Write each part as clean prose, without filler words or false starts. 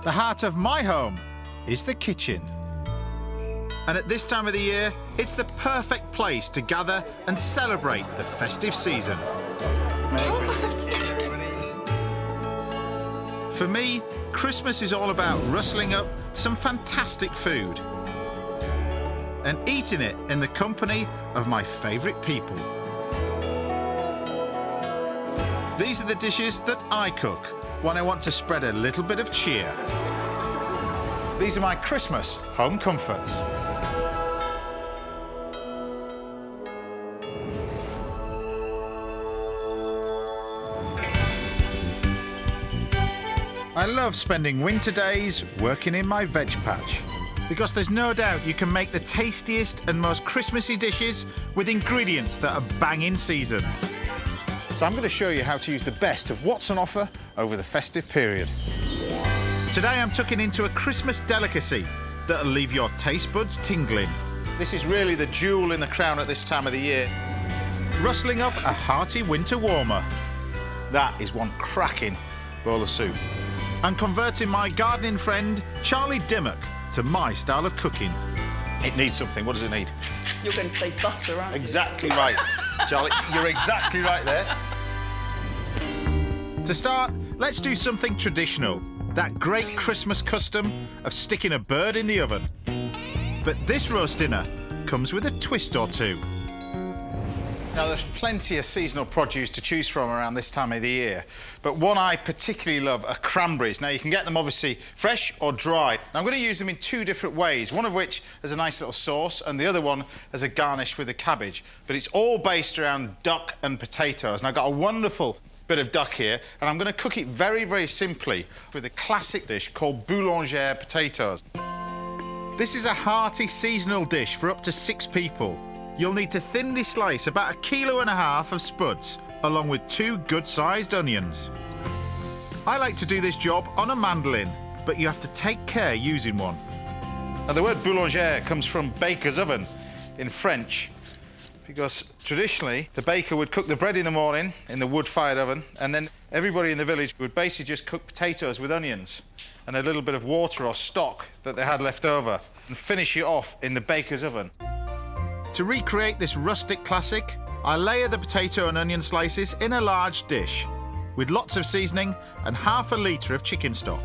The heart of my home is the kitchen. And at this time of the year, it's the perfect place to gather and celebrate the festive season. For me, Christmas is all about rustling up some fantastic food and eating it in the company of my favourite people. These are the dishes that I cook when I want to spread a little bit of cheer. These are my Christmas home comforts. I love spending winter days working in my veg patch because there's no doubt you can make the tastiest and most Christmassy dishes with ingredients that are bang in season. So I'm going to show you how to use the best of what's on offer over the festive period. Today I'm tucking into a Christmas delicacy that'll leave your taste buds tingling. This is really the jewel in the crown at this time of the year. Rustling up a hearty winter warmer. That is one cracking bowl of soup. And converting my gardening friend, Charlie Dimmock, to my style of cooking. It needs something. What does it need? You're going to say butter, aren't you? Exactly right, Charlie. You're exactly right there. To start, let's do something traditional. That great Christmas custom of sticking a bird in the oven. But this roast dinner comes with a twist or two. Now, there's plenty of seasonal produce to choose from around this time of the year, but one I particularly love are cranberries. Now, you can get them obviously fresh or dried. Now, I'm going to use them in two different ways, one of which as a nice little sauce and the other one as a garnish with a cabbage. But it's all based around duck and potatoes. And I've got a wonderful bit of duck here, and I'm going to cook it very, very simply with a classic dish called boulangère potatoes. This is a hearty seasonal dish for up to 6 people. You'll need to thinly slice about 1.5 kilos of spuds, along with 2 good-sized onions. I like to do this job on a mandolin, but you have to take care using one. Now, the word boulangère comes from baker's oven in French, because traditionally the baker would cook the bread in the morning in the wood-fired oven, and then everybody in the village would basically just cook potatoes with onions and a little bit of water or stock that they had left over, and finish it off in the baker's oven. To recreate this rustic classic, I layer the potato and onion slices in a large dish with lots of seasoning and ½ litre of chicken stock.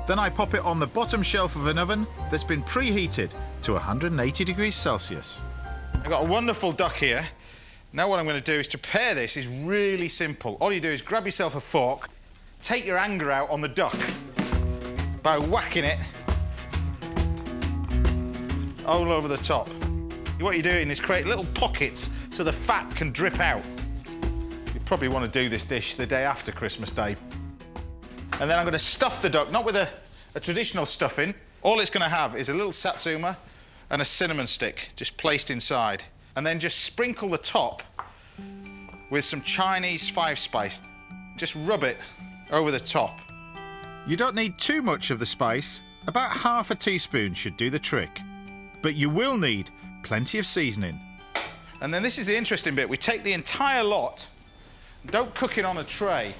Then I pop it on the bottom shelf of an oven that's been preheated to 180 degrees Celsius. I've got a wonderful duck here. Now what I'm going to do is to prepare this is really simple. All you do is grab yourself a fork, take your anger out on the duck by whacking it all over the top. What you're doing is create little pockets so the fat can drip out. You probably want to do this dish the day after Christmas Day. And then I'm going to stuff the duck, not with a traditional stuffing. All it's going to have is a little satsuma and a cinnamon stick just placed inside. And then just sprinkle the top with some Chinese 5-spice. Just rub it over the top. You don't need too much of the spice. About ½ teaspoon should do the trick. But you will need plenty of seasoning. And then this is the interesting bit. We take the entire lot, don't cook it on a tray,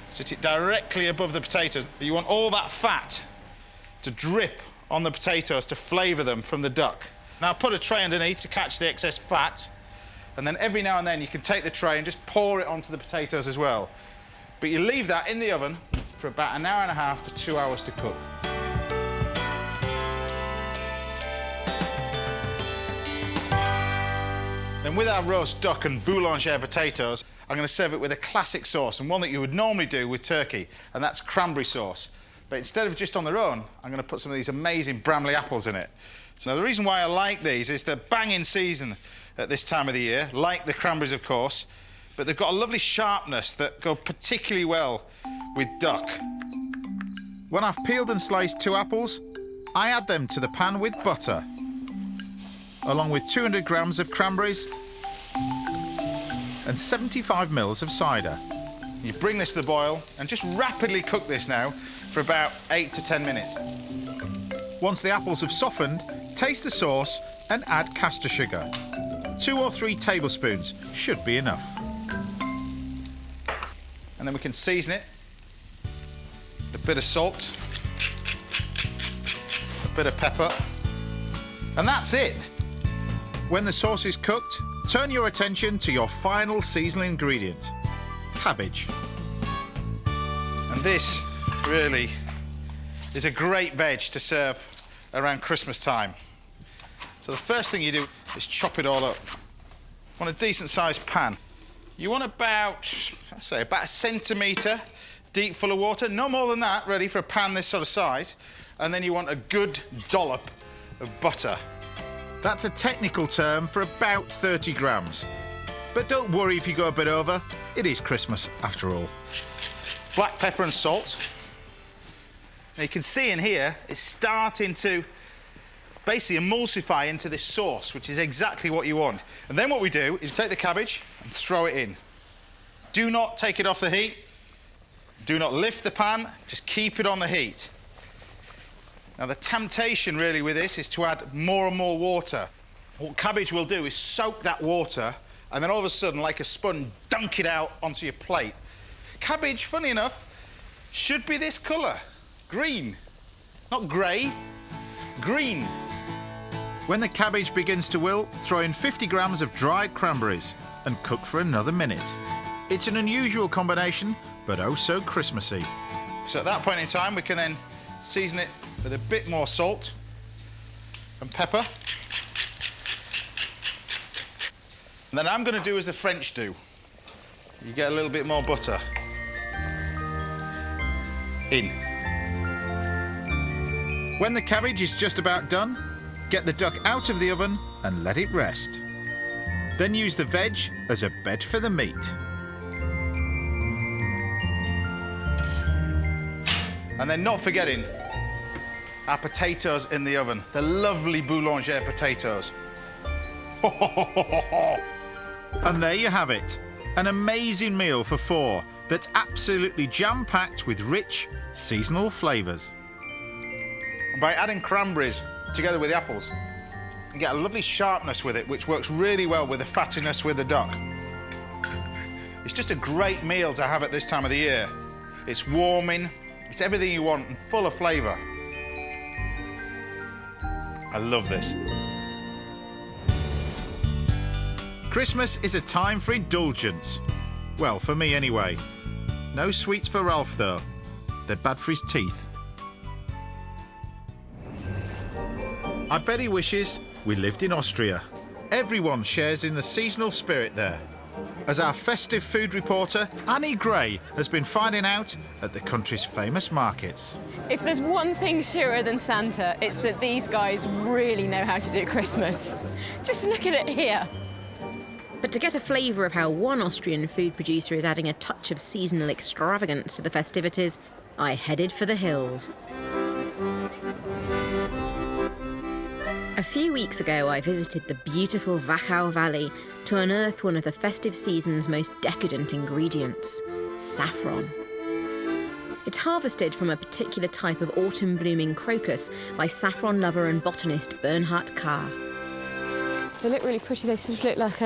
sit it directly above the potatoes. But you want all that fat to drip on the potatoes to flavour them from the duck. Now put a tray underneath to catch the excess fat, and then every now and then you can take the tray and just pour it onto the potatoes as well. But you leave that in the oven for about 1.5 hours to 2 hours to cook. Then with our roast duck and boulangère potatoes, I'm going to serve it with a classic sauce, and one that you would normally do with turkey, and that's cranberry sauce. But instead of just on their own, I'm going to put some of these amazing Bramley apples in it. So the reason why I like these is they're bang in season at this time of the year, like the cranberries, of course, but they've got a lovely sharpness that go particularly well with duck. When I've peeled and sliced 2 apples, I add them to the pan with butter, along with 200 grams of cranberries and 75 mils of cider. You bring this to the boil and just rapidly cook this now for about 8 to 10 minutes. Once the apples have softened, taste the sauce and add caster sugar. 2 or 3 tablespoons should be enough. And then we can season it. The bit of salt, a bit of pepper, and that's it. When the sauce is cooked, turn your attention to your final seasoning ingredient, cabbage. And this really is a great veg to serve around Christmas time. So the first thing you do is chop it all up. On a decent sized pan. You want about, I'd say, about a centimetre deep full of water, no more than that, ready for a pan this sort of size. And then you want a good dollop of butter. That's a technical term for about 30 grams. But don't worry if you go a bit over, it is Christmas after all. Black pepper and salt. Now you can see in here, it's starting to basically emulsify into this sauce, which is exactly what you want. And then what we do is take the cabbage and throw it in. Do not take it off the heat. Do not lift the pan, just keep it on the heat. Now the temptation really with this is to add more and more water. What cabbage will do is soak that water and then all of a sudden, like a sponge, dunk it out onto your plate. Cabbage, funny enough, should be this colour, green. Not grey, green. When the cabbage begins to wilt, throw in 50 grams of dried cranberries and cook for another minute. It's an unusual combination, but oh so Christmassy. So at that point in time, we can then season it with a bit more salt and pepper. And then I'm going to do as the French do. You get a little bit more butter in. When the cabbage is just about done, get the duck out of the oven and let it rest. Then use the veg as a bed for the meat. And then not forgetting our potatoes in the oven, the lovely boulangère potatoes. And there you have it, an amazing meal for four that's absolutely jam-packed with rich, seasonal flavours. And by adding cranberries together with the apples, you get a lovely sharpness with it, which works really well with the fattiness with the duck. It's just a great meal to have at this time of the year. It's warming, it's everything you want and full of flavour. I love this. Christmas is a time for indulgence. Well, for me anyway. No sweets for Ralph, though. They're bad for his teeth. I bet he wishes we lived in Austria. Everyone shares in the seasonal spirit there. As our festive food reporter, Annie Gray, has been finding out at the country's famous markets. If there's one thing surer than Santa, it's that these guys really know how to do Christmas. Just look at it here. But to get a flavour of how one Austrian food producer is adding a touch of seasonal extravagance to the festivities, I headed for the hills. A few weeks ago, I visited the beautiful Wachau Valley to unearth one of the festive season's most decadent ingredients, saffron. It's harvested from a particular type of autumn-blooming crocus by saffron lover and botanist Bernhard Kahr. They look really pretty. They sort of look like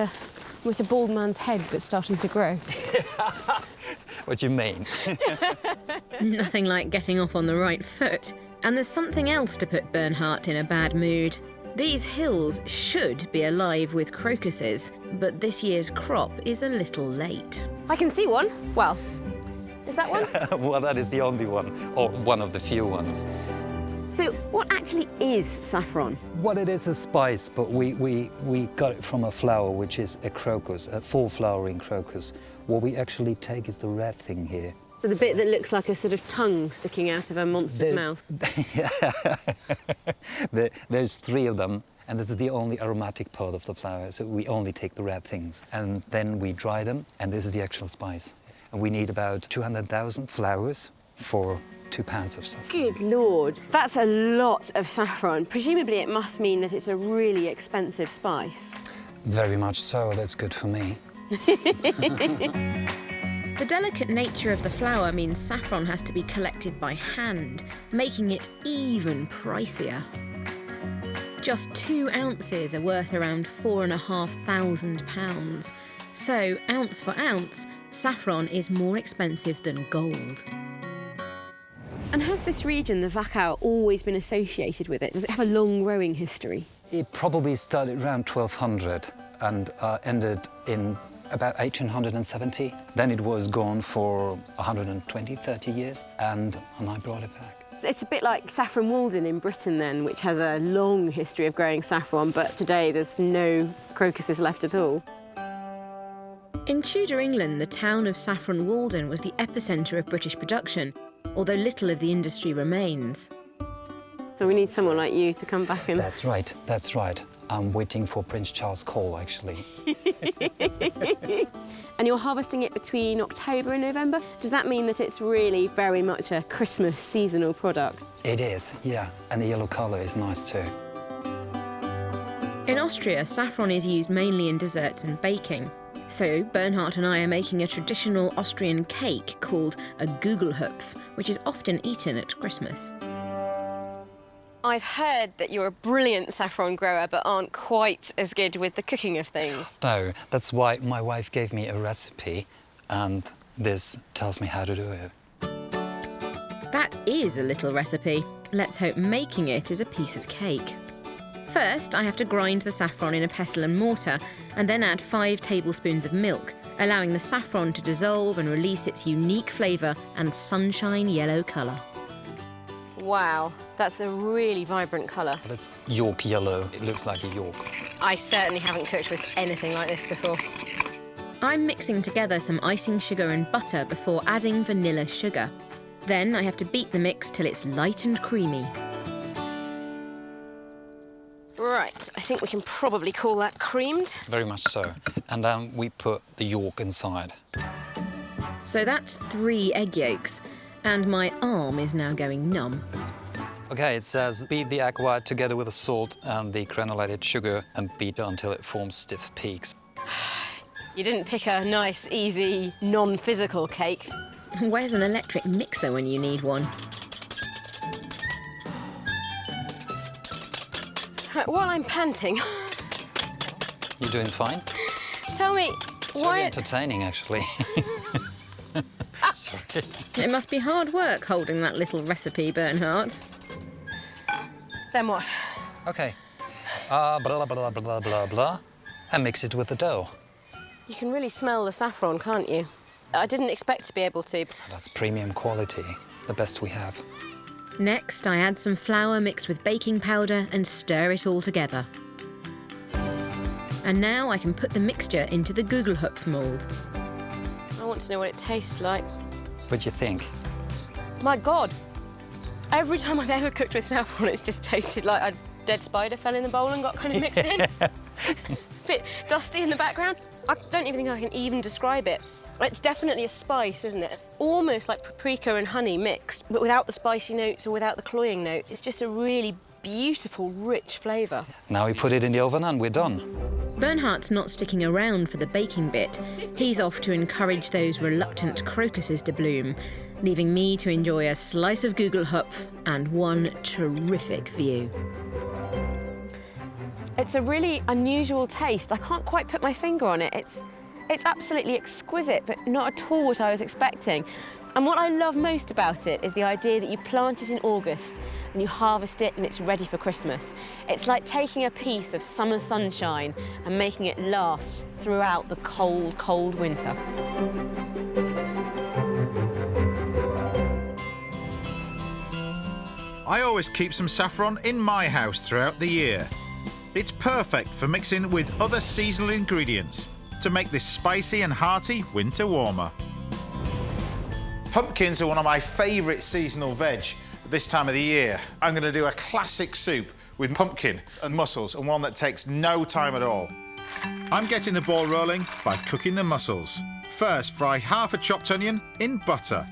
almost a bald man's head that's starting to grow. What do you mean? Nothing like getting off on the right foot. And there's something else to put Bernhard in a bad mood. These hills should be alive with crocuses, but this year's crop is a little late. I can see one. Well, is that one? Well, that is the only one, or one of the few ones. So what actually is saffron? Well, it is a spice, but we got it from a flower, which is a crocus, a full-flowering crocus. What we actually take is the red thing here. So the bit that looks like a sort of tongue sticking out of a monster's mouth. There's three of them, and this is the only aromatic part of the flower, so we only take the red things. And then we dry them, and this is the actual spice. And we need about 200,000 flowers for 2 pounds of saffron. Good Lord, that's a lot of saffron. Presumably it must mean that it's a really expensive spice. Very much so, that's good for me. The delicate nature of the flower means saffron has to be collected by hand, making it even pricier. Just 2 ounces are worth around £4,500. So, ounce for ounce, saffron is more expensive than gold. And has this region, the Wachau, always been associated with it? Does it have a long growing history? It probably started around 1200 and ended in about 1870. Then it was gone for 120, 30 years, and I brought it back. It's a bit like Saffron Walden in Britain then, which has a long history of growing saffron, but today there's no crocuses left at all. In Tudor England, the town of Saffron Walden was the epicentre of British production, although little of the industry remains. So we need someone like you to come back and... That's right, that's right. I'm waiting for Prince Charles' call, actually. And you're harvesting it between October and November? Does that mean that it's really very much a Christmas seasonal product? It is, yeah, and the yellow colour is nice too. In Austria, saffron is used mainly in desserts and baking. So Bernhard and I are making a traditional Austrian cake called a Gugelhupf, which is often eaten at Christmas. I've heard that you're a brilliant saffron grower, but aren't quite as good with the cooking of things. No, that's why my wife gave me a recipe, and this tells me how to do it. That is a little recipe. Let's hope making it is a piece of cake. First, I have to grind the saffron in a pestle and mortar, and then add 5 tablespoons of milk, allowing the saffron to dissolve and release its unique flavour and sunshine yellow colour. Wow, that's a really vibrant colour. But it's York yellow. It looks like a York. I certainly haven't cooked with anything like this before. I'm mixing together some icing sugar and butter before adding vanilla sugar. Then I have to beat the mix till it's light and creamy. Right, I think we can probably call that creamed. Very much so. And then we put the York inside. So that's 3 egg yolks, and my arm is now going numb. Okay, it says beat the egg white together with the salt and the granulated sugar and beat until it forms stiff peaks. You didn't pick a nice, easy, non-physical cake. Where's an electric mixer when you need one? While I'm panting, You're doing fine? tell me, It's why... really entertaining, actually. Sorry. It must be hard work holding that little recipe, Bernhard. Then what? Okay. Blah, blah, blah, blah, blah, blah. And mix it with the dough. You can really smell the saffron, can't you? I didn't expect to be able to. That's premium quality, the best we have. Next, I add some flour mixed with baking powder and stir it all together. And now I can put the mixture into the Gugelhupf mould. I want to know what it tastes like. What do you think? My God, every time I've ever cooked with saffron, it's just tasted like a dead spider fell in the bowl and got kind of mixed in. Bit dusty in the background. I don't even think I can even describe it. It's definitely a spice, isn't it? Almost like paprika and honey mixed, but without the spicy notes or without the cloying notes. It's just a really beautiful, rich flavour. Now we put it in the oven and we're done. Bernhard's not sticking around for the baking bit. He's off to encourage those reluctant crocuses to bloom, leaving me to enjoy a slice of Gugelhupf and one terrific view. It's a really unusual taste. I can't quite put my finger on it. It's absolutely exquisite, but not at all what I was expecting. And what I love most about it is the idea that you plant it in August and you harvest it and it's ready for Christmas. It's like taking a piece of summer sunshine and making it last throughout the cold, cold winter. I always keep some saffron in my house throughout the year. It's perfect for mixing with other seasonal ingredients to make this spicy and hearty winter warmer. Pumpkins are one of my favourite seasonal veg at this time of the year. I'm going to do a classic soup with pumpkin and mussels, and one that takes no time at all. I'm getting the ball rolling by cooking the mussels. First, fry half a chopped onion in butter,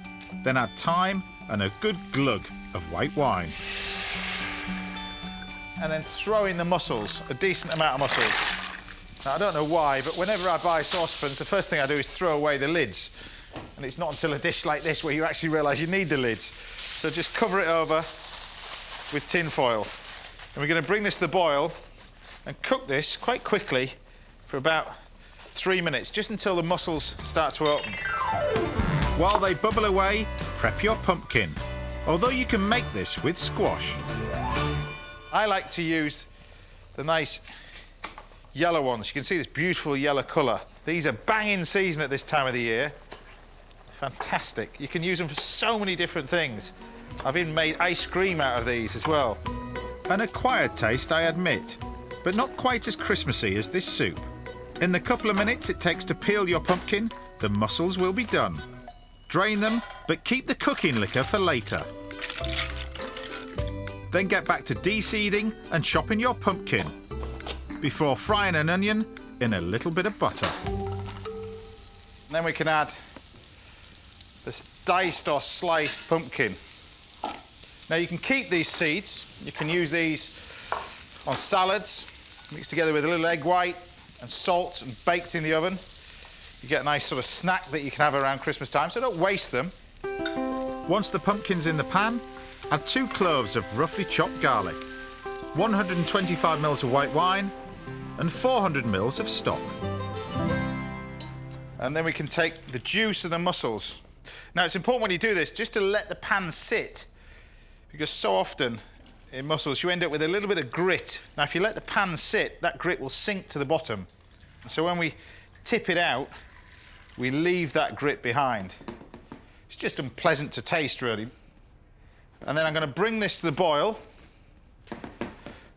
then add thyme and a good glug of white wine. And then throw in the mussels, a decent amount of mussels. Now, I don't know why, but whenever I buy saucepans, the first thing I do is throw away the lids. And it's not until a dish like this where you actually realise you need the lids. So just cover it over with tin foil. And we're going to bring this to the boil and cook this quite quickly for about 3 minutes, just until the mussels start to open. While they bubble away, prep your pumpkin. although you can make this with squash. I like to use the nice yellow ones. You can see this beautiful yellow colour. These are bang in season at this time of the year. Fantastic. You can use them for so many different things. I've even made ice cream out of these as well. An acquired taste, I admit, but not quite as Christmassy as this soup. In the couple of minutes it takes to peel your pumpkin, the mussels will be done. Drain them, but keep the cooking liquor for later. Then get back to de-seeding and chopping your pumpkin before frying an onion in a little bit of butter. Then we can add this diced or sliced pumpkin. Now you can keep these seeds. You can use these on salads, mixed together with a little egg white and salt and baked in the oven. You get a nice sort of snack that you can have around Christmas time, so don't waste them. Once the pumpkin's in the pan, add 2 cloves of roughly chopped garlic, 125 ml of white wine and 400 ml of stock. And then we can take the juice of the mussels. Now it's important when you do this just to let the pan sit, because so often in mussels you end up with a little bit of grit. Now if you let the pan sit, that grit will sink to the bottom. So when we tip it out, we leave that grit behind. It's just unpleasant to taste, really. And then I'm going to bring this to the boil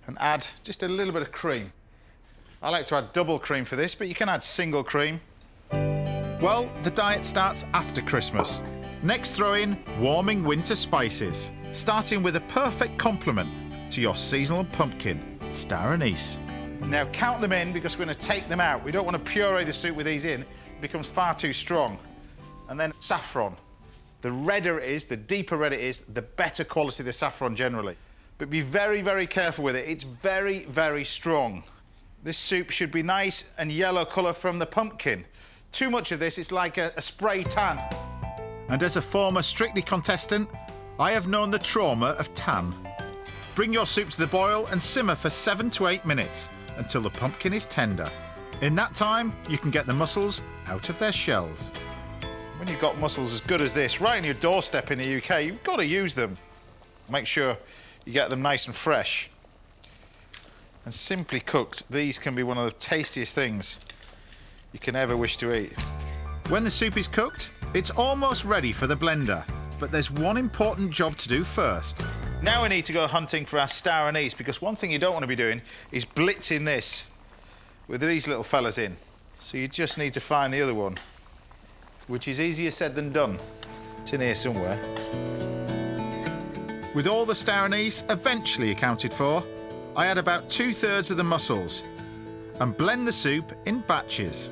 and add just a little bit of cream. I like to add double cream for this, but you can add single cream. Well, the diet starts after Christmas. Next, throw in warming winter spices, starting with a perfect complement to your seasonal pumpkin, star anise. Now count them in, because we're going to take them out. We don't want to puree the soup with these in. It becomes far too strong. And then saffron. The redder it is, the deeper red it is, the better quality the saffron generally. But be very, very careful with it. It's very, very strong. This soup should be nice and yellow colour from the pumpkin. Too much of this, it's like a spray tan. And as a former Strictly contestant, I have known the trauma of tan. Bring your soup to the boil and simmer for 7 to 8 minutes until the pumpkin is tender. In that time, you can get the mussels out of their shells. When you've got mussels as good as this, right on your doorstep in the UK, you've got to use them. Make sure you get them nice and fresh. And simply cooked, these can be one of the tastiest things you can ever wish to eat. When the soup is cooked, it's almost ready for the blender, but there's one important job to do first. Now we need to go hunting for our star anise, because one thing you don't want to be doing is blitzing this with these little fellas in. So you just need to find the other one, which is easier said than done. It's in here somewhere. With all the star anise eventually accounted for, I add about 2/3 of the mussels and blend the soup in batches.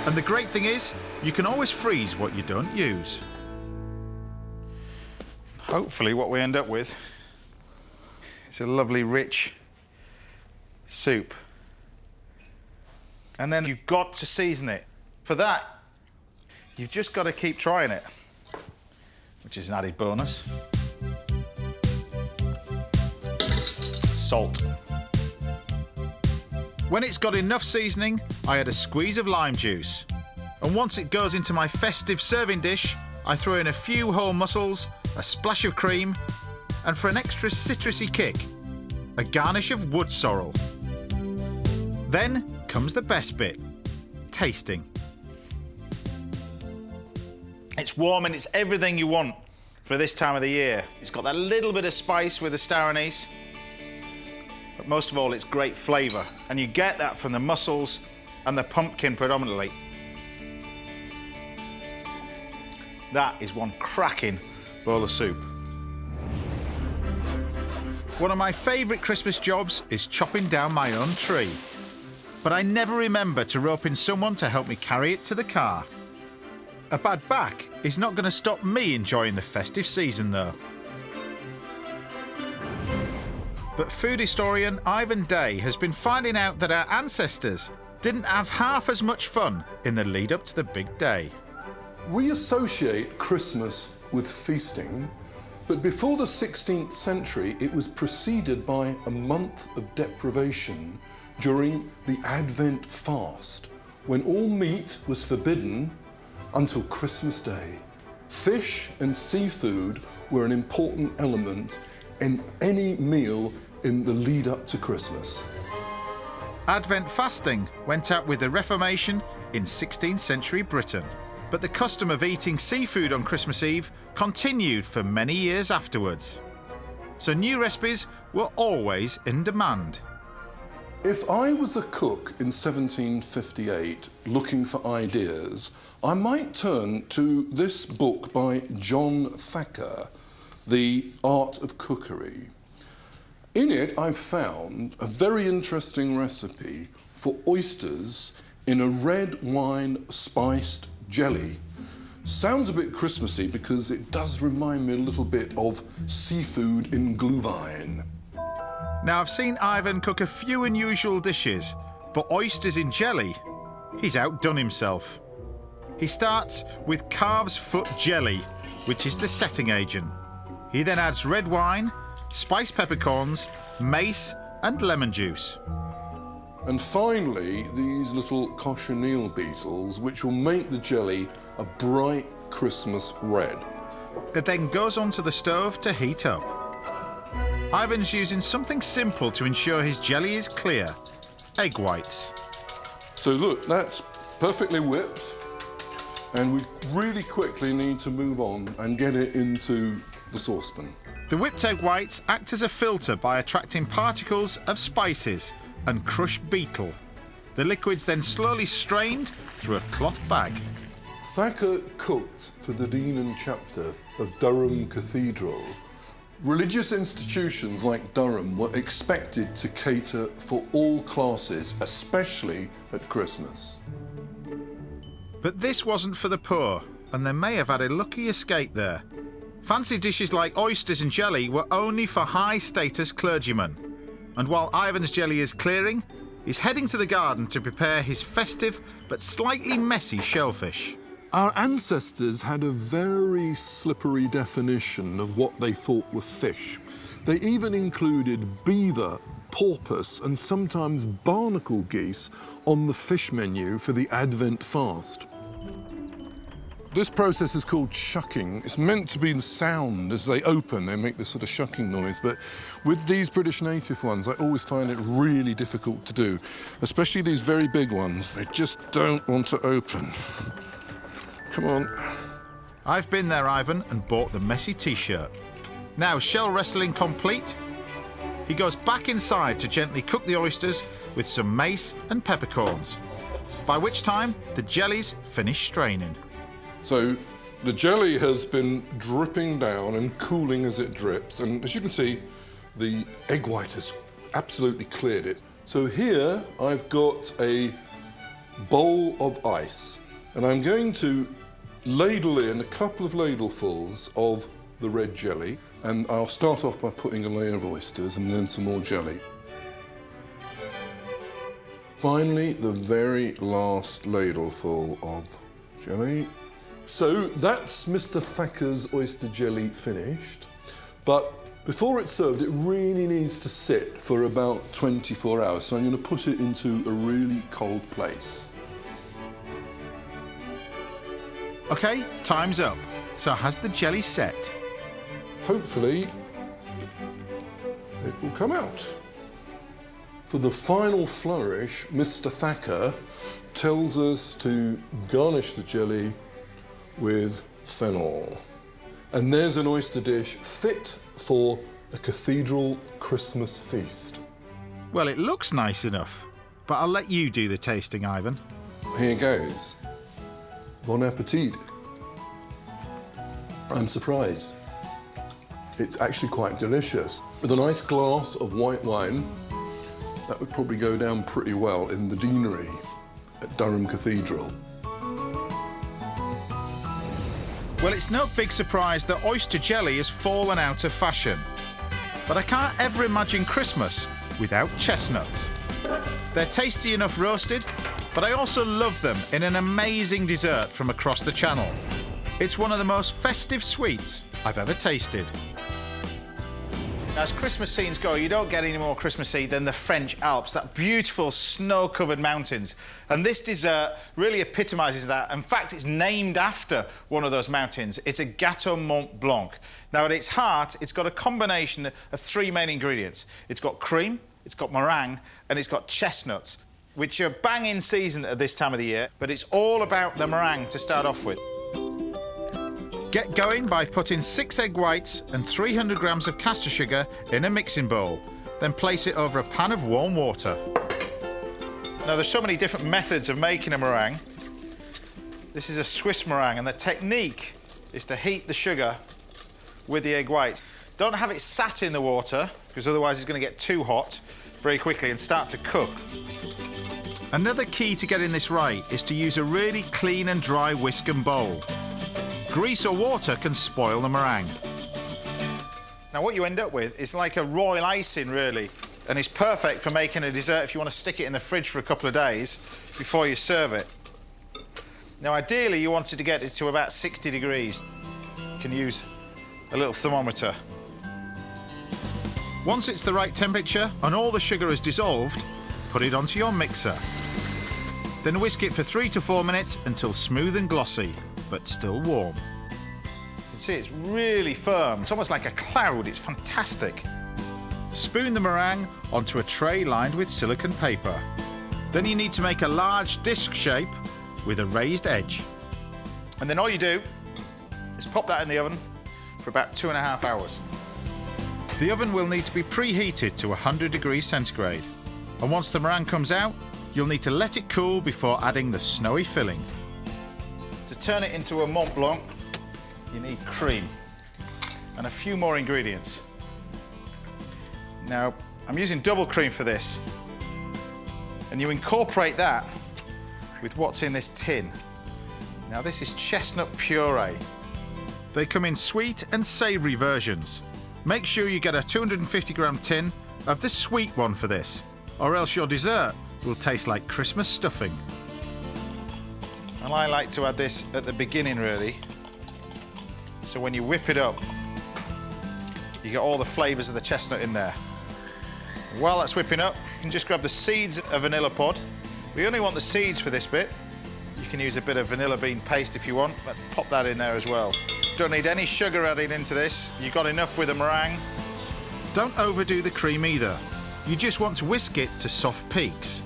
And the great thing is, you can always freeze what you don't use. Hopefully what we end up with is a lovely rich soup. And then you've got to season it. For that, you've just got to keep trying it, which is an added bonus. Salt. When it's got enough seasoning, I add a squeeze of lime juice. And once it goes into my festive serving dish, I throw in a few whole mussels, a splash of cream, and for an extra citrusy kick, a garnish of wood sorrel. Then comes the best bit, tasting. It's warm and it's everything you want for this time of the year. It's got that little bit of spice with the star anise, but most of all, it's great flavour. And you get that from the mussels and the pumpkin predominantly. That is one cracking bowl of soup. One of my favourite Christmas jobs is chopping down my own tree. But I never remember to rope in someone to help me carry it to the car. A bad back is not going to stop me enjoying the festive season, though. But food historian Ivan Day has been finding out that our ancestors didn't have half as much fun in the lead up to the big day. We associate Christmas with feasting, but before the 16th century it was preceded by a month of deprivation during the Advent fast, when all meat was forbidden until Christmas Day. Fish and seafood were an important element in any meal in the lead up to Christmas. Advent fasting went out with the Reformation in 16th century Britain, but the custom of eating seafood on Christmas Eve continued for many years afterwards. So new recipes were always in demand. If I was a cook in 1758 looking for ideas, I might turn to this book by John Thacker, The Art of Cookery. In it, I've found a very interesting recipe for oysters in a red wine spiced jelly. Sounds a bit Christmassy because it does remind me a little bit of seafood in Glühwein. Now, I've seen Ivan cook a few unusual dishes, but oysters in jelly, he's outdone himself. He starts with calf's foot jelly, which is the setting agent. He then adds red wine, spiced peppercorns, mace and lemon juice. And finally, these little cochineal beetles, which will make the jelly a bright Christmas red. It then goes onto the stove to heat up. Ivan's using something simple to ensure his jelly is clear: egg whites. So look, that's perfectly whipped, and we really quickly need to move on and get it into the saucepan. The whipped egg whites act as a filter by attracting particles of spices and crushed beetle. The liquid's then slowly strained through a cloth bag. Thacker cooked for the Dean and Chapter of Durham Cathedral. Religious institutions like Durham were expected to cater for all classes, especially at Christmas. But this wasn't for the poor, and they may have had a lucky escape there. Fancy dishes like oysters and jelly were only for high-status clergymen. And while Ivan's jelly is clearing, he's heading to the garden to prepare his festive but slightly messy shellfish. Our ancestors had a very slippery definition of what they thought were fish. They even included beaver, porpoise and sometimes barnacle geese on the fish menu for the Advent fast. This process is called shucking. It's meant to be the sound as they open. They make this sort of shucking noise. But with these British native ones, I always find it really difficult to do, especially these very big ones. They just don't want to open. Come on. I've been there, Ivan, and bought the messy t-shirt. Now, shell wrestling complete, he goes back inside to gently cook the oysters with some mace and peppercorns, by which time the jelly's finished straining. So the jelly has been dripping down and cooling as it drips. And as you can see, the egg white has absolutely cleared it. So here I've got a bowl of ice, and I'm going to ladle in a couple of ladlefuls of the red jelly. And I'll start off by putting a layer of oysters and then some more jelly. Finally, the very last ladleful of jelly. So that's Mr. Thacker's oyster jelly finished, but before it's served, it really needs to sit for about 24 hours. So I'm going to put it into a really cold place. OK, time's up. So has the jelly set? Hopefully, it will come out. For the final flourish, Mr. Thacker tells us to garnish the jelly with fennel. And there's an oyster dish fit for a cathedral Christmas feast. Well, it looks nice enough, but I'll let you do the tasting, Ivan. Here goes. Bon appetit. I'm surprised. It's actually quite delicious. With a nice glass of white wine, that would probably go down pretty well in the deanery at Durham Cathedral. Well, it's no big surprise that oyster jelly has fallen out of fashion. But I can't ever imagine Christmas without chestnuts. They're tasty enough roasted, but I also love them in an amazing dessert from across the channel. It's one of the most festive sweets I've ever tasted. As Christmas scenes go, you don't get any more Christmassy than the French Alps, that beautiful snow-covered mountains. And this dessert really epitomises that. In fact, it's named after one of those mountains. It's a Gâteau Mont Blanc. Now, at its heart, it's got a combination of three main ingredients. It's got cream, it's got meringue, and it's got chestnuts, which are bang in season at this time of the year, but it's all about the meringue to start off with. Get going by putting 6 egg whites and 300 grams of caster sugar in a mixing bowl. Then place it over a pan of warm water. Now, there's so many different methods of making a meringue. This is a Swiss meringue, and the technique is to heat the sugar with the egg whites. Don't have it sat in the water, because otherwise it's going to get too hot very quickly and start to cook. Another key to getting this right is to use a really clean and dry whisk and bowl. Grease or water can spoil the meringue. Now, what you end up with is like a royal icing, really, and it's perfect for making a dessert if you want to stick it in the fridge for a couple of days before you serve it. Now, ideally, you want it to get it to about 60 degrees. You can use a little thermometer. Once it's the right temperature and all the sugar is dissolved, put it onto your mixer. Then whisk it for 3 to 4 minutes until smooth and glossy, but still warm. You can see it's really firm. It's almost like a cloud. It's fantastic. Spoon the meringue onto a tray lined with silicone paper. Then you need to make a large disc shape with a raised edge. And then all you do is pop that in the oven for about 2.5 hours. The oven will need to be preheated to 100 degrees centigrade. And once the meringue comes out, you'll need to let it cool before adding the snowy filling. To turn it into a Mont Blanc, you need cream and a few more ingredients. Now, I'm using double cream for this, and you incorporate that with what's in this tin. Now, this is chestnut puree. They come in sweet and savoury versions. Make sure you get a 250-gram tin of the sweet one for this, or else your dessert will taste like Christmas stuffing. And I like to add this at the beginning, really. So when you whip it up, you get all the flavours of the chestnut in there. While that's whipping up, you can just grab the seeds of vanilla pod. We only want the seeds for this bit. You can use a bit of vanilla bean paste if you want, but pop that in there as well. Don't need any sugar added into this. You've got enough with the meringue. Don't overdo the cream either. You just want to whisk it to soft peaks.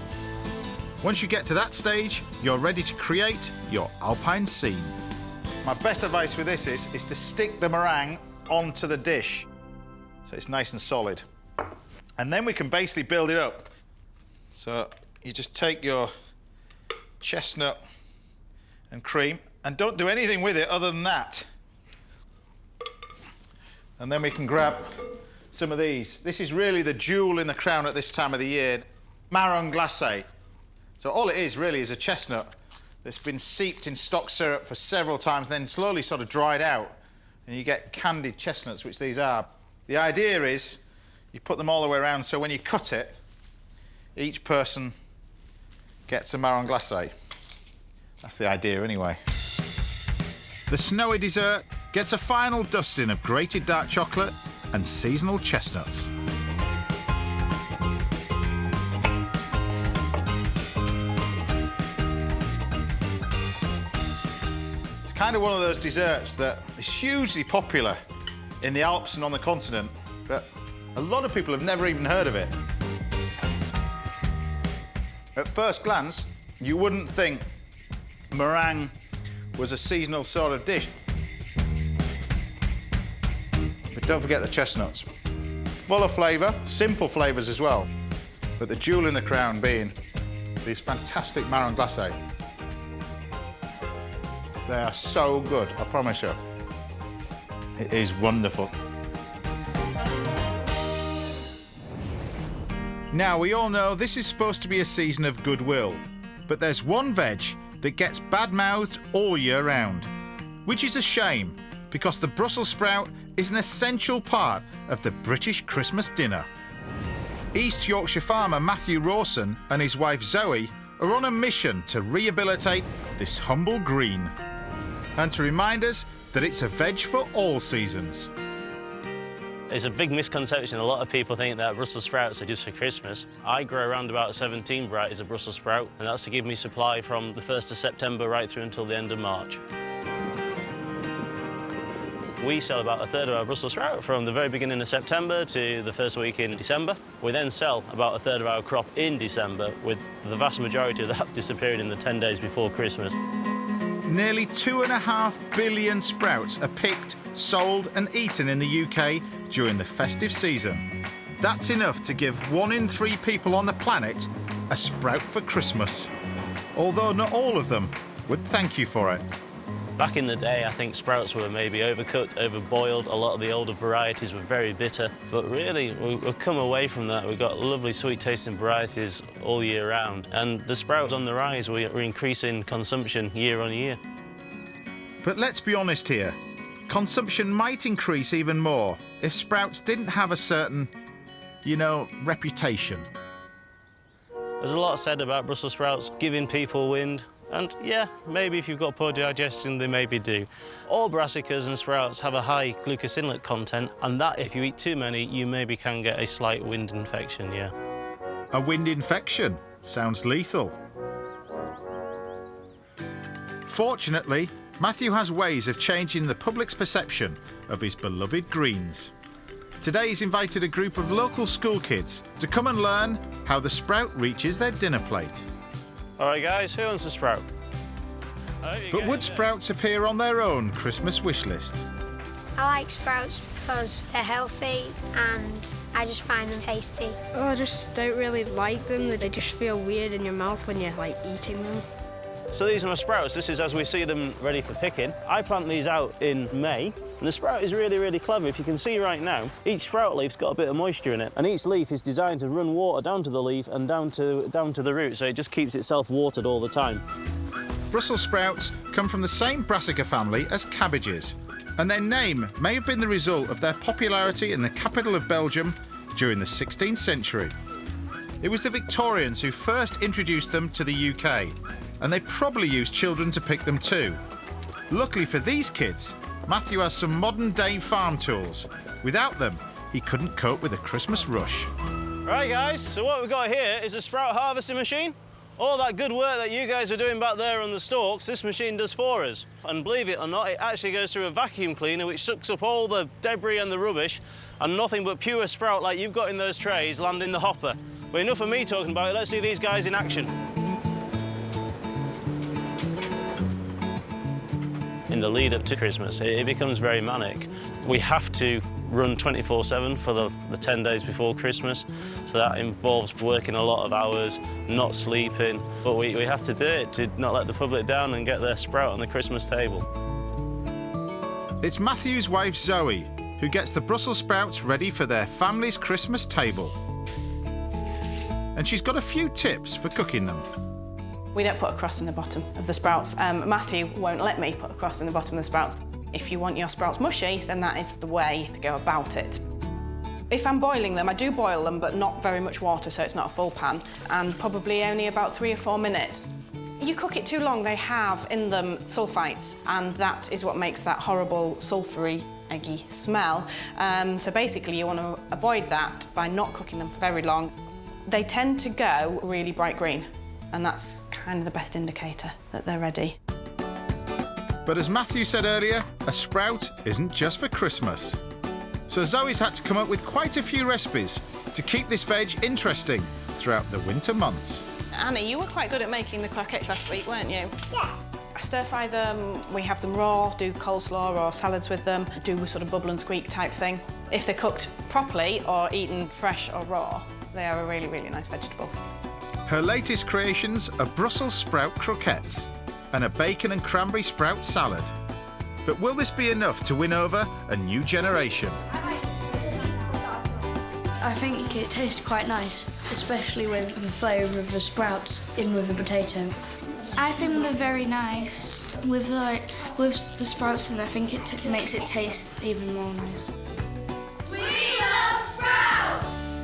Once you get to that stage, you're ready to create your alpine scene. My best advice with this is to stick the meringue onto the dish so it's nice and solid. And then we can basically build it up. So you just take your chestnut and cream and don't do anything with it other than that. And then we can grab some of these. This is really the jewel in the crown at this time of the year, marron glacé. So all it is really is a chestnut that's been seeped in stock syrup for several times, then slowly sort of dried out, and you get candied chestnuts, which these are. The idea is you put them all the way around, so when you cut it, each person gets a marron glacé. That's the idea anyway. The snowy dessert gets a final dusting of grated dark chocolate and seasonal chestnuts. Kind of one of those desserts that is hugely popular in the Alps and on the continent, but a lot of people have never even heard of it. At first glance, you wouldn't think meringue was a seasonal sort of dish. But don't forget the chestnuts. Full of flavour, simple flavours as well, but the jewel in the crown being these fantastic marron glacé. They are so good, I promise you. It is wonderful. Now, we all know this is supposed to be a season of goodwill, but there's one veg that gets bad-mouthed all year round, which is a shame, because the Brussels sprout is an essential part of the British Christmas dinner. East Yorkshire farmer Matthew Rawson and his wife Zoe are on a mission to rehabilitate this humble green, and to remind us that it's a veg for all seasons. It's a big misconception. A lot of people think that Brussels sprouts are just for Christmas. I grow around about 17 varieties of Brussels sprout, and that's to give me supply from the 1st of September right through until the end of March. We sell about a third of our Brussels sprout from the very beginning of September to the first week in December. We then sell about a third of our crop in December, with the vast majority of that disappearing in the 10 days before Christmas. Nearly 2.5 billion sprouts are picked, sold and eaten in the UK during the festive season. That's enough to give 1 in 3 people on the planet a sprout for Christmas. Although not all of them would thank you for it. Back in the day, I think sprouts were maybe overcooked, overboiled. A lot of the older varieties were very bitter. But really, we've come away from that. We've got lovely, sweet-tasting varieties all year round. And the sprouts on the rise, we're increasing consumption year on year. But let's be honest here. Consumption might increase even more if sprouts didn't have a certain, reputation. There's a lot said about Brussels sprouts giving people wind. And yeah, maybe if you've got poor digestion, they maybe do. All brassicas and sprouts have a high glucosinolate content, and that, if you eat too many, you maybe can get a slight wind infection, yeah. A wind infection? Sounds lethal. Fortunately, Matthew has ways of changing the public's perception of his beloved greens. Today he's invited a group of local school kids to come and learn how the sprout reaches their dinner plate. All right, guys, who wants a sprout? But would sprouts appear on their own Christmas wish list? I like sprouts because they're healthy and I just find them tasty. Oh, I just don't really like them. They just feel weird in your mouth when you're, eating them. So these are my sprouts. This is as we see them ready for picking. I plant these out in May, and the sprout is really, really clever. If you can see right now, each sprout leaf's got a bit of moisture in it, and each leaf is designed to run water down to the leaf and down to the root, so it just keeps itself watered all the time. Brussels sprouts come from the same brassica family as cabbages, and their name may have been the result of their popularity in the capital of Belgium during the 16th century. It was the Victorians who first introduced them to the UK, and they probably used children to pick them too. Luckily for these kids, Matthew has some modern-day farm tools. Without them, he couldn't cope with the Christmas rush. Right, guys, so what we've got here is a sprout harvesting machine. All that good work that you guys were doing back there on the stalks, this machine does for us. And believe it or not, it actually goes through a vacuum cleaner which sucks up all the debris and the rubbish, and nothing but pure sprout like you've got in those trays land in the hopper. But enough of me talking about it, let's see these guys in action. In the lead up to Christmas, it becomes very manic. We have to run 24/7 for the 10 days before Christmas, so that involves working a lot of hours, not sleeping, but we have to do it to not let the public down and get their sprout on the Christmas table. It's Matthew's wife Zoe who gets the Brussels sprouts ready for their family's Christmas table. And she's got a few tips for cooking them. We don't put a crust in the bottom of the sprouts. Matthew won't let me put a crust in the bottom of the sprouts. If you want your sprouts mushy, then that is the way to go about it. If I'm boiling them, I do boil them, but not very much water, so it's not a full pan, and probably only about 3 or 4 minutes. You cook it too long, they have in them sulfites, and that is what makes that horrible sulfury, eggy smell. So basically, you want to avoid that by not cooking them for very long. They tend to go really bright green, and that's kind of the best indicator that they're ready. But as Matthew said earlier, a sprout isn't just for Christmas. So Zoe's had to come up with quite a few recipes to keep this veg interesting throughout the winter months. Annie, you were quite good at making the croquettes last week, weren't you? Yeah. I stir-fry them, we have them raw, do coleslaw or salads with them, do a sort of bubble and squeak type thing. If they're cooked properly or eaten fresh or raw, they are a really, really nice vegetable. Her latest creations are Brussels sprout croquettes and a bacon and cranberry sprout salad. But will this be enough to win over a new generation? I think it tastes quite nice, especially with the flavour of the sprouts in with the potato. I think they're very nice. With the sprouts in, I think it makes it taste even more nice. We love sprouts!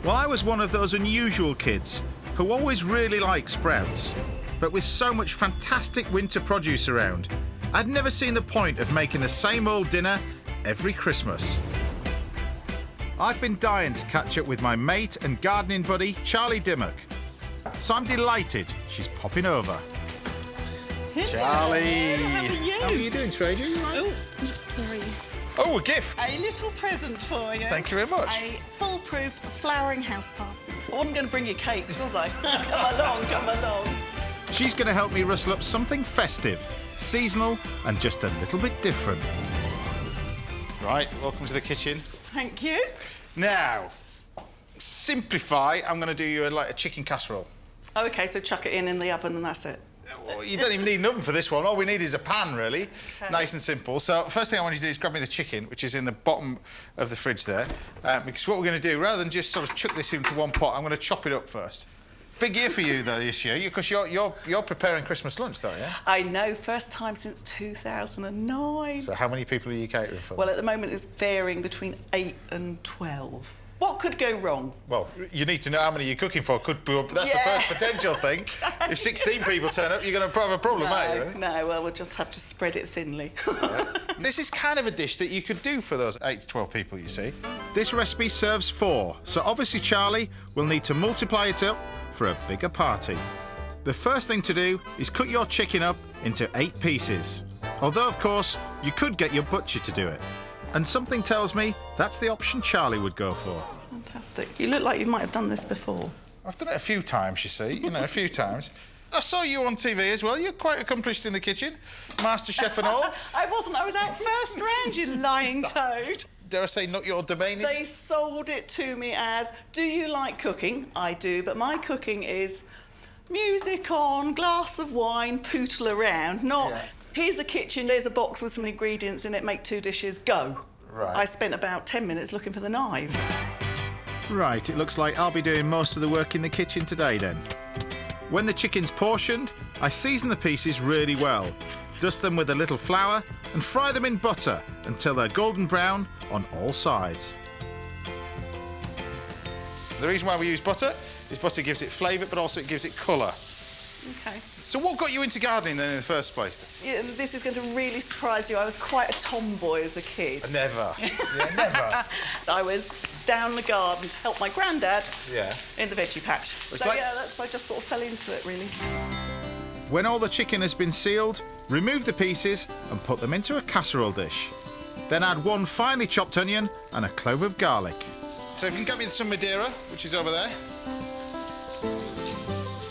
Well, I was one of those unusual kids who always really liked sprouts. But with so much fantastic winter produce around, I'd never seen the point of making the same old dinner every Christmas. I've been dying to catch up with my mate and gardening buddy, Charlie Dimmock. So I'm delighted she's popping over. Hello. Charlie! How are you? How are you doing, Trader? You all right? Oh, sorry. Oh, a gift! A little present for you. Thank you very much. A foolproof flowering houseplant. I wasn't going to bring you cakes, was I? Come along, come along. She's going to help me rustle up something festive, seasonal, and just a little bit different. Right, welcome to the kitchen. Thank you. Now, simplify. I'm going to do you a chicken casserole. Oh, OK, so chuck it in the oven and that's it. Well, you don't even need an oven for this one. All we need is a pan, really. Okay. Nice and simple. So first thing I want you to do is grab me the chicken, which is in the bottom of the fridge there. Because what we're going to do, rather than just sort of chuck this into one pot, I'm going to chop it up first. Big year for you, though, this year, because you're preparing Christmas lunch, though, yeah? I know, first time since 2009. So how many people are you catering for? Well, at the moment, it's varying between 8 and 12. What could go wrong? Well, you need to know how many you're cooking for. That's the first potential thing. If 16 people turn up, you're going to have a problem, aren't you? Really? No, well, we'll just have to spread it thinly. Yeah. This is kind of a dish that you could do for those 8 to 12 people, you see. This recipe serves 4, so obviously Charlie will need to multiply it up for a bigger party. The first thing to do is cut your chicken up into 8 pieces. Although, of course, you could get your butcher to do it. And something tells me that's the option Charlie would go for. Fantastic. You look like you might have done this before. I've done it a few times, you see, a few times. I saw you on TV as well. You're quite accomplished in the kitchen. Master chef and all. I wasn't. I was out first round, you lying toad. Dare I say, not your domain, is They sold it to me as, do you like cooking? I do, but my cooking is music on, glass of wine, pootle around, not... Yeah. Here's a kitchen, there's a box with some ingredients in it, make 2 dishes, go. Right. I spent about 10 minutes looking for the knives. Right, it looks like I'll be doing most of the work in the kitchen today then. When the chicken's portioned, I season the pieces really well, dust them with a little flour and fry them in butter until they're golden brown on all sides. The reason why we use butter is butter gives it flavour, but also it gives it colour. OK. So what got you into gardening then in the first place? Yeah, this is going to really surprise you. I was quite a tomboy as a kid. Never. Yeah, never. I was down the garden to help my granddad in the veggie patch. So, like... yeah, I just sort of fell into it, really. When all the chicken has been sealed, remove the pieces and put them into a casserole dish. Then add 1 finely chopped onion and a clove of garlic. So if you can get me some Madeira, which is over there.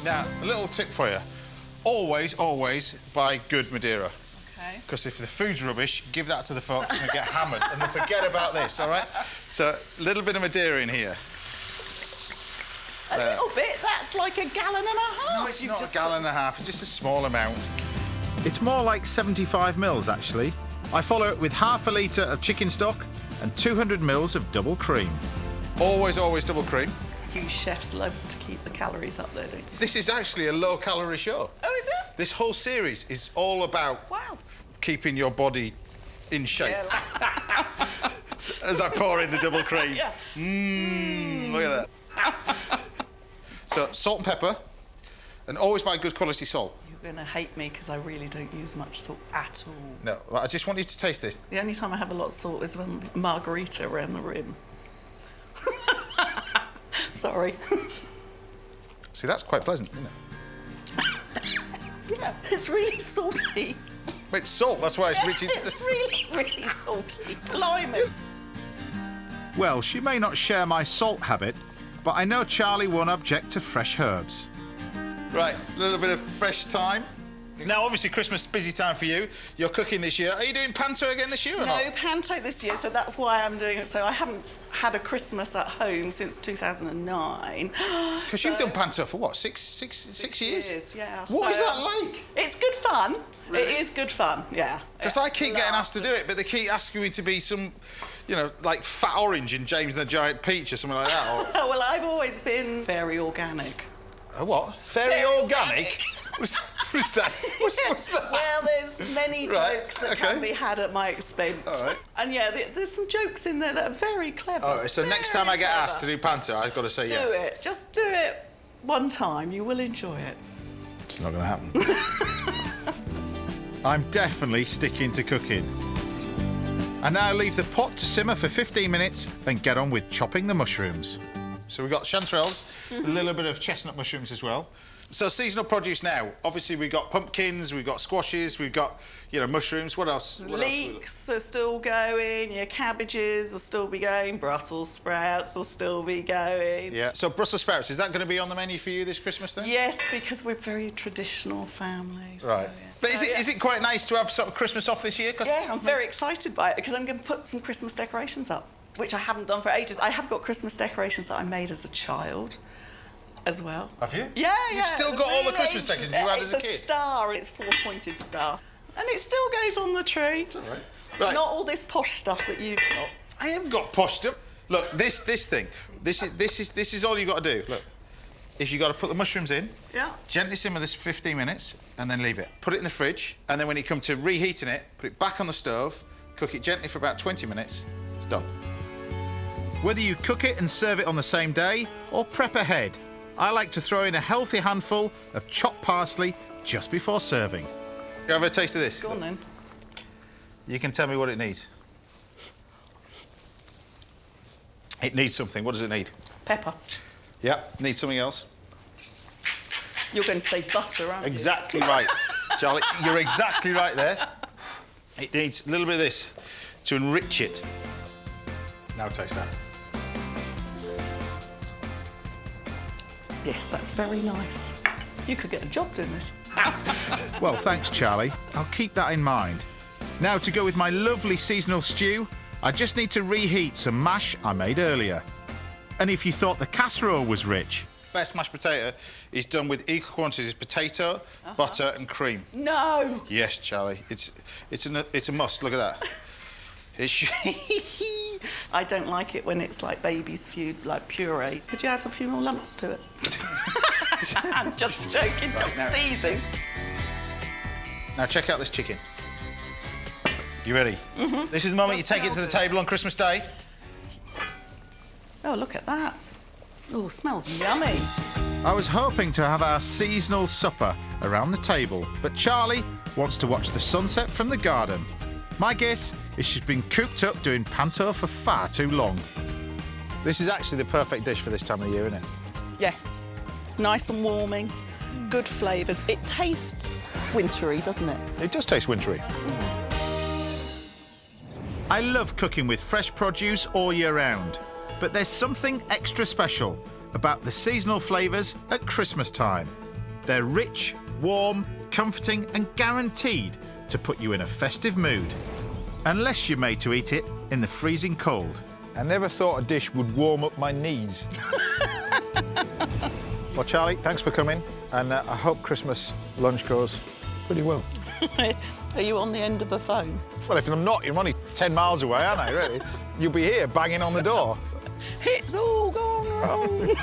Now, a little tip for you. Always, always buy good Madeira. OK. Because if the food's rubbish, give that to the folks and they get hammered and they forget about this, all right? So, a little bit of Madeira in here. A little bit? That's like a gallon and a half. No, it's not a gallon and a half. It's just a small amount. It's more like 75 mils, actually. I follow it with half a litre of chicken stock and 200 mils of double cream. Always, always double cream. You chefs love to keep the calories up there, don't you? This is actually a low-calorie show. Oh, is it? This whole series is all about keeping your body in shape. Yeah. As I pour in the double cream. Yeah. Look at that. So, salt and pepper, and always buy good quality salt. You're going to hate me because I really don't use much salt at all. No, I just want you to taste this. The only time I have a lot of salt is when margarita around the rim. Sorry. See, that's quite pleasant, isn't it? Yeah, it's really salty. It's salt, that's why it's rich in... It's really, really salty. Blimey. Well, she may not share my salt habit, but I know Charlie won't object to fresh herbs. Right, a little bit of fresh thyme. Now, obviously, Christmas, busy time for you. You're cooking this year. Are you doing panto again this year or not? No, panto this year, so that's why I'm doing it. So I haven't had a Christmas at home since 2009. Because you've done panto for what, six years? Yeah. What is that like? It's good fun. Really? It is good fun, yeah. Because I keep getting asked to do it, but they keep asking me to be some, like Fat Orange in James and the Giant Peach or something like that. Or... Well, I've always been very organic. A what? Very organic? What's that? What's that? Well, there's many jokes that can be had at my expense. All right. And yeah, there's some jokes in there that are very clever. All right, so next time I get asked to do panto, I've got to say yes. Do it. Just do it one time. You will enjoy it. It's not going to happen. I'm definitely sticking to cooking. And now leave the pot to simmer for 15 minutes and get on with chopping the mushrooms. So we've got chanterelles, a little bit of chestnut mushrooms as well. So seasonal produce now. Obviously we've got pumpkins, we've got squashes, we've got, you know, mushrooms. What else? Leeks are still going, your cabbages will still be going, Brussels sprouts will still be going. Yeah. So Brussels sprouts, is that going to be on the menu for you this Christmas then? Yes, because we're a very traditional family. So, right. yeah. But So, is it quite nice to have sort of Christmas off this year? Yeah, I'm very excited by it because I'm going to put some Christmas decorations up, which I haven't done for ages. I have got Christmas decorations that I made as a child as well. Have you? Yeah, You've still got all the Christmas decorations you had as a kid? It's a star, it's a 4-pointed star. And it still goes on the tree. It's all right. Right. Not all this posh stuff that you've got. I haven't got posh stuff. Look, this thing. This is all you've got to do. Look, is you got to put the mushrooms in. Yeah. Gently simmer this for 15 minutes and then leave it. Put it in the fridge and then when you come to reheating it, put it back on the stove, cook it gently for about 20 minutes. It's done. Whether you cook it and serve it on the same day or prep ahead, I like to throw in a healthy handful of chopped parsley just before serving. You have a taste of this? Go on then. You can tell me what it needs. It needs something. What does it need? Pepper. Yep, needs something else. You're going to say butter, aren't you? Exactly right, Charlie. You're exactly right there. It needs a little bit of this to enrich it. Now taste that. Yes, that's very nice. You could get a job doing this. Well, thanks, Charlie. I'll keep that in mind. Now, to go with my lovely seasonal stew, I just need to reheat some mash I made earlier. And if you thought the casserole was rich, best mashed potato is done with equal quantities of potato, butter and cream. No! Yes, Charlie. It's a must. Look at that. I don't like it when it's like baby's food, like puree. Could you add a few more lumps to it? I'm just joking, just teasing. Now check out this chicken. You ready? Mm-hmm. This is the moment you take it to the table on Christmas Day. Oh, look at that. Oh, smells yummy. I was hoping to have our seasonal supper around the table, but Charlie wants to watch the sunset from the garden. My guess is she's been cooped up doing panto for far too long. This is actually the perfect dish for this time of year, isn't it? Yes. Nice and warming, good flavours. It tastes wintry, doesn't it? It does taste wintry. I love cooking with fresh produce all year round, but there's something extra special about the seasonal flavours at Christmas time. They're rich, warm, comforting and guaranteed to put you in a festive mood. Unless you're made to eat it in the freezing cold. I never thought a dish would warm up my knees. Well, Charlie, thanks for coming, and I hope Christmas lunch goes pretty well. Are you on the end of the phone? Well, if I'm not, you're only 10 miles away, aren't I, really? You'll be here banging on the door. It's all gone wrong.